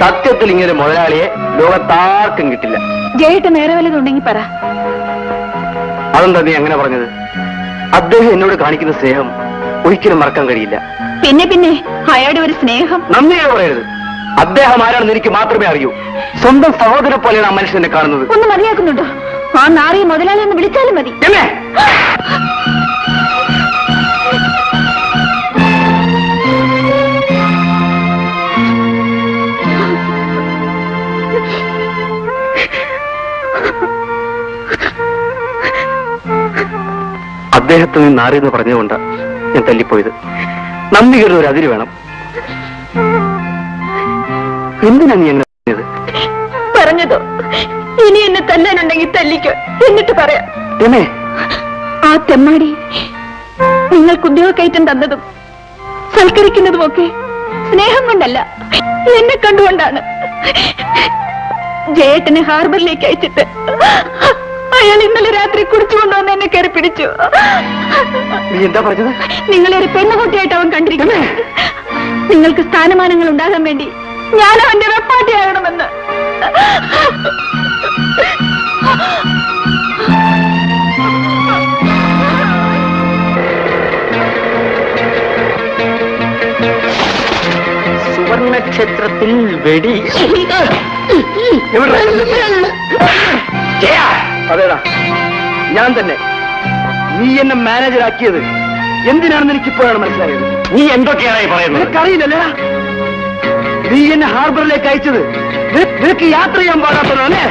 സത്യത്തിൽ ഇങ്ങനെ മുതലാളിയെ ലോകത്താർക്കും കിട്ടില്ല. ജയേട്ട് നേരെ വല്ലതുണ്ടെങ്കിൽ പറ. അതെന്താ നീ അങ്ങനെ പറഞ്ഞത്? അദ്ദേഹം എന്നോട് കാണിക്കുന്ന സ്നേഹം ഒരിക്കലും മറക്കാൻ കഴിയില്ല. പിന്നെ അയാളുടെ ഒരു സ്നേഹം. നന്ദിയെ പറയരുത്. അദ്ദേഹം ആരാണെന്ന് എനിക്ക് മാത്രമേ അറിയൂ. സ്വന്തം സഹോദര പോലെയാണ് ആ മനുഷ്യനെ കാണുന്നത്. ഒന്ന് മതിയാക്കുന്നുണ്ടോ? ആ നാറിയെ മുതലാളി എന്ന് വിളിച്ചാലും മതി. അദ്ദേഹത്തെ നീ നാറിയെന്ന് പറഞ്ഞുകൊണ്ട് ഞാൻ തല്ലിപ്പോയത്. നന്ദിയുടെ ഒരു അതിര് വേണം. എന്തിനാ നീ എന്നെ പറഞ്ഞതോ? ഇനി എന്നെ തല്ലാനുണ്ടെങ്കിൽ തല്ലിക്കോ, എന്നിട്ട് പറയാം. ആ തെമ്മാടി നിങ്ങൾക്ക് ഉദ്യോഗക്കയറ്റം തന്നതും സൽക്കരിക്കുന്നതും ഒക്കെ സ്നേഹം കൊണ്ടല്ല, എന്നെ കണ്ടുകൊണ്ടാണ്. ജയേട്ടനെ ഹാർബറിലേക്ക് അയച്ചിട്ട് അയാൾ ഇന്നലെ രാത്രി കുടിച്ചുകൊണ്ടുവന്ന് എന്നെ കയറി പിടിച്ചു. എന്താ പറഞ്ഞത്? നിങ്ങളൊരു പെണ്ണുകുട്ടിയായിട്ട് അവൻ കണ്ടിരിക്കുന്നു. നിങ്ങൾക്ക് സ്ഥാനമാനങ്ങൾ ഉണ്ടാകാൻ വേണ്ടി ഞാൻ അവന്റെ വെപ്പാട്ടിയാകണമെന്ന്. സുവർണക്ഷേത്രത്തിൽ വെടി. അതേടാ, ഞാൻ തന്നെ. നീ എന്നെ മാനേജറാക്കിയത് എന്തിനാണെന്ന് എനിക്കിപ്പോഴാണ് മനസ്സിലായത്. നീ എന്തൊക്കെയാണ് പറയുന്നത്? നിനക്കറിയില്ലല്ലേ? നീ എന്നെ ഹാർബറിലേക്ക് അയച്ചത് നിനക്ക് യാത്ര ചെയ്യാൻ പാടാത്തതാണ്.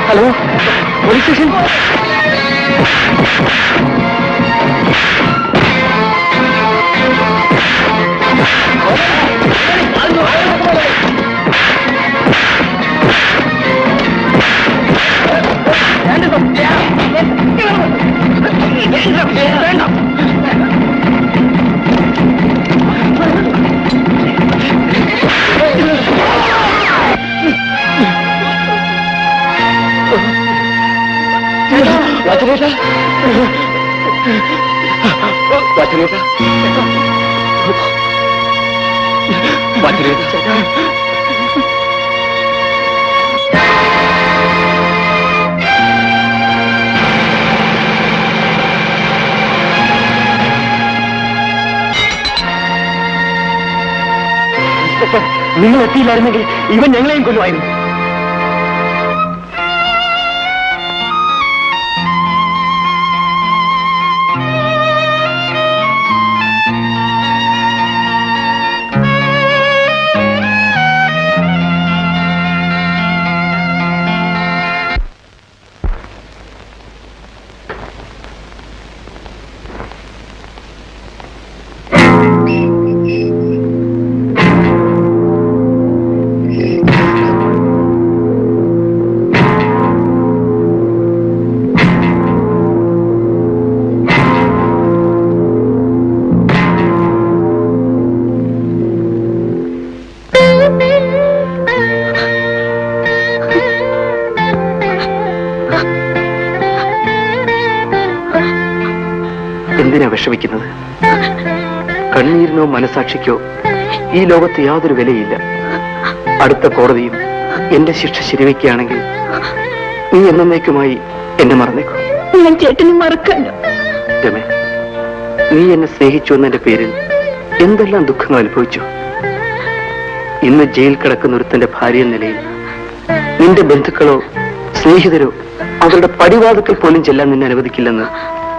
Hello, police station. നിങ്ങൾ എത്തിയില്ലായിരുന്നെങ്കിൽ ഇവൻ ഞങ്ങളെയും കൊല്ലുമായിരുന്നു. എന്തിനാ വിഷമിക്കുന്നത്? കണ്ണീരിനോ മനസാക്ഷിക്കോ ഈ ലോകത്ത് യാതൊരു വിലയില്ല. അടുത്ത കോടതിയും എന്റെ ശിക്ഷ ശരിവെക്കുകയാണെങ്കിൽ നീ എന്നേക്കുമായി എന്നെ മറന്നേക്കോ. ഞാൻ ചേട്ടനെ മറക്കല്ലോ. രമേ, നീ എന്നെ സ്നേഹിച്ചു എന്നതിന്റെ പേരിൽ എന്തെല്ലാം ദുഃഖങ്ങൾ അനുഭവിച്ചു. ഇന്ന് ജയിൽ കിടക്കുന്ന ഒരുത്തന്റെ ഭാര്യ എന്ന നിലയിൽ നിന്റെ ബന്ധുക്കളോ സ്നേഹിതരോ അവരുടെ പടിവാതിക്കൽ പോലും ചെല്ലാൻ നിന്നെ അനുവദിക്കില്ലെന്ന്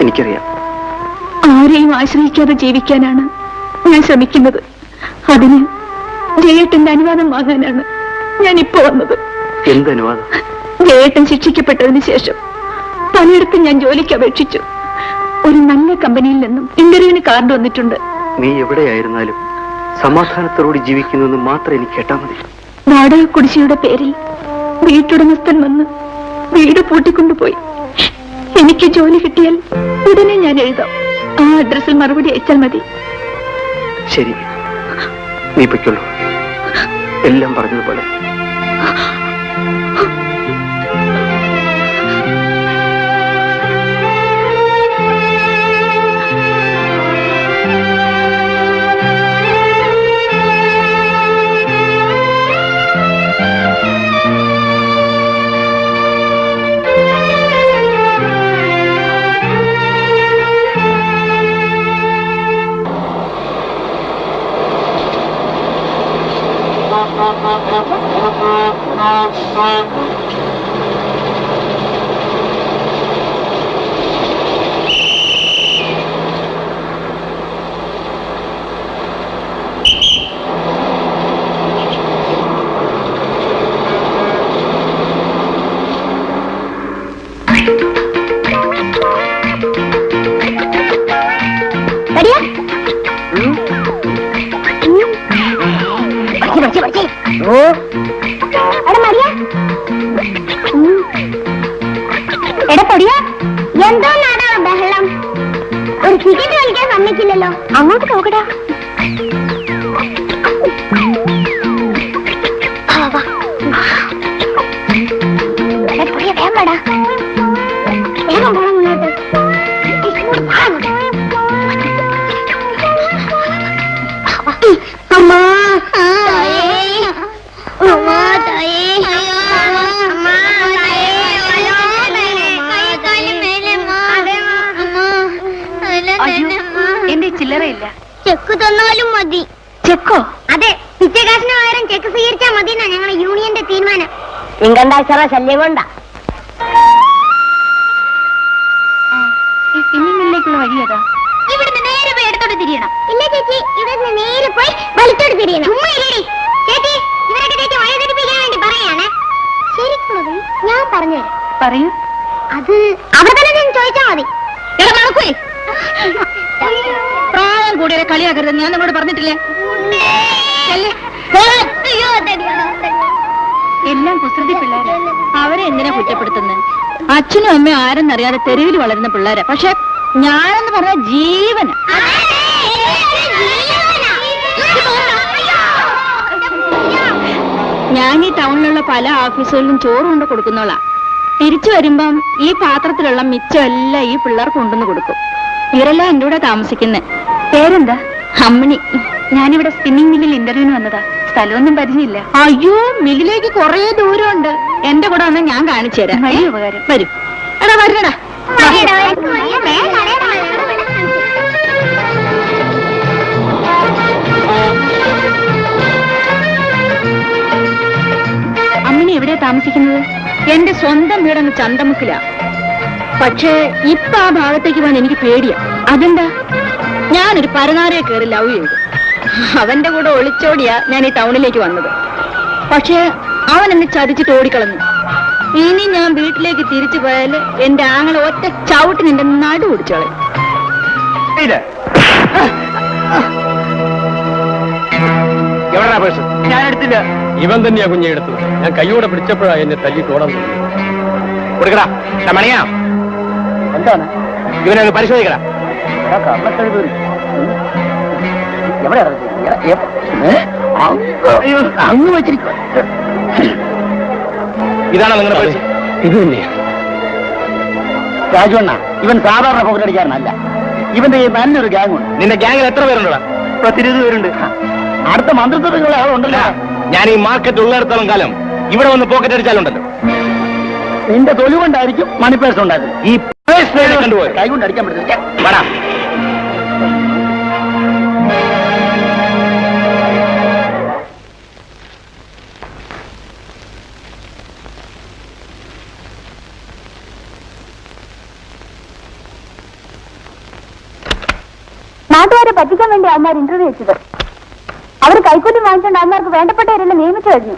എനിക്കറിയാം. ആരെയും ആശ്രയിക്കാതെ ജീവിക്കാനാണ് ഞാൻ ശ്രമിക്കുന്നത്. അതിന് ജയേട്ടന്റെ അനുവാദം വാങ്ങാനാണ് ഞാൻ ഇപ്പോ വന്നത്. എന്തനുവാദം? ജയേട്ടൻ ശിക്ഷിക്കപ്പെട്ടതിന് ശേഷം പലയിടത്തും ഞാൻ ജോലിക്ക് അപേക്ഷിച്ചു. ഒരു നല്ല കമ്പനിയിൽ നിന്നും ഇന്റർവ്യൂവിന് കാർഡ് വന്നിട്ടുണ്ട്. നീ എവിടെയായിരുന്നാലും സമാധാനത്തോടുകൂടി ജീവിക്കുന്നുവെന്ന് മാത്രം എനിക്ക് കേട്ടാ മതി. വാടക കുടിശ്ശിയുടെ പേരിൽ വീട്ടുടമസ്ഥൻ വന്ന് വീട് പൂട്ടിക്കൊണ്ടുപോയി. എനിക്ക് ജോലി കിട്ടിയാൽ ഉടനെ ഞാൻ എഴുതാം. ആ അഡ്രസ്സിൽ മറുപടി അയച്ചാൽ മതി. ശരി, നീ പൊയ്ക്കൊള്ളൂ. എല്ലാം പറഞ്ഞതുപോലെ. എന്തോ നാടാ ബഹളം? ഒരു ക്രിക്കറ്റ് കളിക്കാൻ സമ്മതിക്കില്ലല്ലോ. അങ്ങോട്ട് നോക്കടാ. വേഗം പോണം മുന്നോട്ട്. അമ്മ എന്റെ ചില്ലറയില്ല. ചെക്ക് തന്നാലും മതി. ചെക്കോ? അതെ, പിച്ചക്കാശിന് പകരം ചെക്ക് സ്വീകരിച്ചാൽ മതി എന്നാ ഞങ്ങളെ യൂണിയന്റെ തീരുമാനം. ഇൻകം ടാക്സറ ശല്യം കൊണ്ടാ. ഇന്നിലേക്കുള്ള വഴി ഏതാ? ഇവിടുന്ന് നേരെ പോയി എടുത്തോട്ട് തിരിയണം. ഇല്ല ചേച്ചി, ഇവിടുന്ന് നേരെ പോയി വലിച്ചോട്ട് തിരിയണം. ചുമ്മാ ഇല്ലേടി ചേച്ചി, ഇവരൊക്കെ ചേച്ചി വഴിതെറ്റിപ്പിക്കാൻ വേണ്ടി പറയാണ്. ശരിക്കുള്ളത് ഞാൻ പറഞ്ഞുതരാം. പറയൂ. അത് അവിടെ തന്നെ ഞാൻ ചോദിച്ചാൽ മതി. പ്രായം കൂടിയ കളിയാക്കരുത്, ഞാൻ നമ്മളോട് പറഞ്ഞിട്ടില്ലേ? എല്ലാം കുസൃതി പിള്ളേരെ. അവരെ എന്തിനാ കുറ്റപ്പെടുത്തുന്നത്? അച്ഛനും അമ്മയും ആരെന്നറിയാതെ തെരുവിൽ വളരുന്ന പിള്ളേരെ. പക്ഷെ ഞാനെന്ന് പറഞ്ഞ ജീവന. ഞാൻ ഈ ടൗണിലുള്ള പല ഓഫീസുകളിലും ചോറ് കൊണ്ട് കൊടുക്കുന്നോളാ. തിരിച്ചു വരുമ്പം ഈ പാത്രത്തിലുള്ള മിച്ചം എല്ലാം ഈ പിള്ളേർക്ക് കൊണ്ടുവന്ന് കൊടുക്കും. ഇവരെല്ലാം എന്റെ കൂടെ താമസിക്കുന്നേ. പേരെന്താ? അമ്മിണി. ഞാനിവിടെ സ്പിന്നിംഗ് മില്ലിൽ ഇന്റർവ്യൂവിന് വന്നതാ. സ്ഥലമൊന്നും പരിചയമില്ല. അയ്യോ, മില്ലിലേക്ക് കുറെ ദൂരമുണ്ട്. എന്റെ കൂടെ വന്ന് ഞാൻ കാണിച്ചു തരാം. വലിയ ഉപകാരം. വരും. എടാ വരണടാ. അമ്മിണി എവിടെയാ താമസിക്കുന്നത്? എന്റെ സ്വന്തം വീടങ്ങ് ചന്തമുക്കില. പക്ഷേ ഇപ്പൊ ആ ഭാഗത്തേക്ക് പോകാൻ എനിക്ക് പേടിയാ. അതെന്താ? ഞാനൊരു പരനാരയെ കയറി ലവ് ചെയ്തു. അവന്റെ കൂടെ ഒളിച്ചോടിയാ ഞാൻ ഈ ടൗണിലേക്ക് വന്നത്. പക്ഷേ അവൻ എന്നെ ചതിച്ചിട്ട് ഓടിക്കളഞ്ഞു. ഇനി ഞാൻ വീട്ടിലേക്ക് തിരിച്ചു പോയാൽ എന്റെ ആങ്ങളെ ഒറ്റ ചവിട്ടിന് എന്റെ നടു ഓടിച്ചോളെ. ഞാൻ എടുത്തില്ല. ഇവൻ തന്നെയാ കുഞ്ഞെ എടുത്തത്. ഞാൻ കൈയോടെ പിടിച്ചപ്പോഴാ എന്നെ തല്ലി തോടാൻ കൊടുക്കടാ. മണിയാ, എന്താണ് ഇവനെ പരിശോധിക്കടാ. അങ്ങ് വെച്ചിരിക്കുക. ഇതാണോ നിങ്ങളുടെ പൈസ? ഇത് തന്നെയാ രാജുവണ്ണ. ഇവൻ സാധാരണ പോക്കറ്റടിക്കാരനല്ല. ഇവന്റെ ഈ നല്ലൊരു ഗ്യാങ് ഉണ്ട്. നിന്റെ ഗ്യാങ്ങിൽ എത്ര പേരുണ്ടടാ? 10-20 പേരുണ്ട്. അടുത്ത മന്ത്രിത്വത്തിലുള്ള ആളുണ്ടല്ലോ. ഞാൻ ഈ മാർക്കറ്റ് ഉള്ളിടത്തോളം കാലം ഇവിടെ വന്ന് പോക്കറ്റ് അടിച്ചാലുണ്ടല്ലോ. നിന്റെ തൊലി കൊണ്ടായിരിക്കും മണി പേഴ്സ് ഉണ്ടാക്കുന്നത്. ഈ പേഴ്സ് കണ്ടുപോയി കൈ കൊണ്ട് അടിക്കാൻ പറ്റില്ല. വേടാ. നാട്ടുകാരെ പറ്റിക്കാൻ വേണ്ടി അവന്മാർ ഇന്റർവ്യൂ വെച്ചത്. അവർ കൈക്കൂലി വാങ്ങിച്ചുകൊണ്ട് അവന്മാർക്ക് വേണ്ടപ്പെട്ടവരെല്ലാം നിയമിച്ചു കഴിഞ്ഞു.